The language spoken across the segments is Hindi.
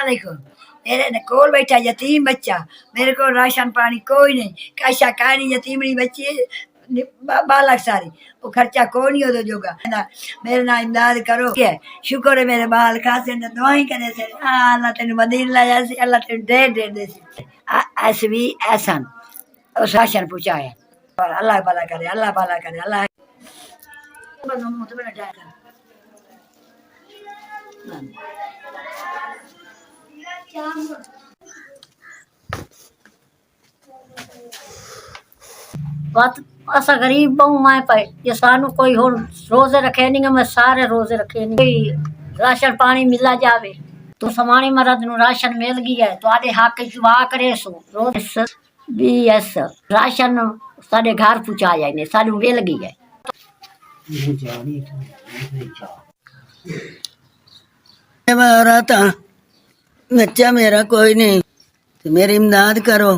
वालेकुम। मेरे ने कोल बैठा यतीम बच्चा, मेरे को राशन पानी कोई नहीं, कैसा कहानी यतीमड़ी बच्ची है, बालक सारी वो खर्चा कोई नहीं हो जोगा ना, मेरे ना इमदाद करो क्या शुक्र है मेरे बाल खासे ने दुआई करे से अल्लाह तेन मदीन लाया सी, अल्लाह तेन दे दे सी ऐस भी ऐसन उस राशन पूछाया और अल्लाह भला करे, अल्लाह भला करे, अल्लाह बात असा गरीब बहु मैं पे ये सानू कोई हो रोजे रखे नहीं, मैं सारे रोजे रखे नहीं, कोई राशन पानी मिला जावे तो समानी मरद नु राशन मिल गई है तो आधे हक जुआ करे सो रोज बीएस राशन साडे घर पहुंचाया ने सानू मिल गई है। रहा था बच्चा मेरा कोई नहीं, तो मेरी इमदाद करो।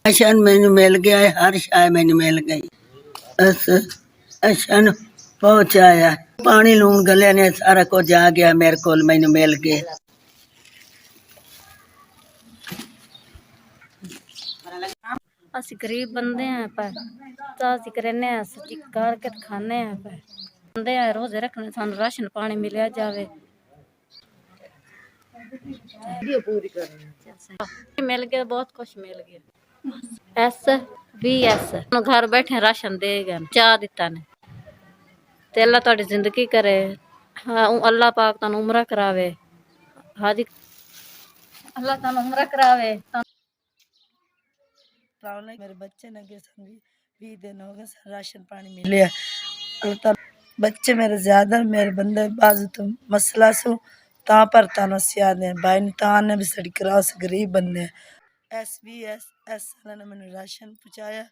राशन मैनू मिल गया है, हर शाय मैनू मिल गई, राशन पहुंचाया, पानी लून गले ने सारा कुछ आ गया मेरे को, मैनू मिल गया। ਅਸੀਂ ਗਰੀਬ ਬੰਦੇ ਆ ਪਰ ਤਾਂ ਅਸੀਂ ਕਰਨੇ ਆ ਸੱਚੀ ਕਰਕੇ ਖਾਣੇ ਆ ਪਰ ਬੰਦੇ ਆ ਰੋਜ਼ੇ ਰੱਖਣੇ ਸਾਨੂੰ ਰਾਸ਼ਨ ਪਾਣੀ ਮਿਲਿਆ ਜਾਵੇ ਵੀਡੀਓ ਪੂਰੀ ਕਰਨੀ ਮਿਲ ਗਿਆ ਬਹੁਤ ਕੁਝ ਮਿਲ ਗਿਆ SVS ਨੂੰ ਘਰ ਬੈਠੇ ਰਾਸ਼ਨ ਦੇਗਾ ਚਾਹ ਦਿੱਤਾ ਨੇ ਤੇ ਅੱਲਾ ਤੁਹਾਡੀ ਜ਼ਿੰਦਗੀ ਕਰੇ ਹਾਂ ਅੱਲਾ ਪਾਕ ਤੁਹਾਨੂੰ ਉਮਰਾ ਕਰਾਵੇ ਹਾਜੀ ਅੱਲਾ ਤੁਹਾਨੂੰ ਉਮਰਾ ਕਰਾਵੇ। मेरे बच्चे ने के संगी 20 दिन हो गए राशन पानी मिले, बच्चे मेरे ज्यादा मेरे बंदे बाजू तो मसला सो ता पर ताना सियाद ने भाई ने तान ने भी सड़ी क्रॉस गरीब बंदे SVS ने मैंने राशन पहुंचाया।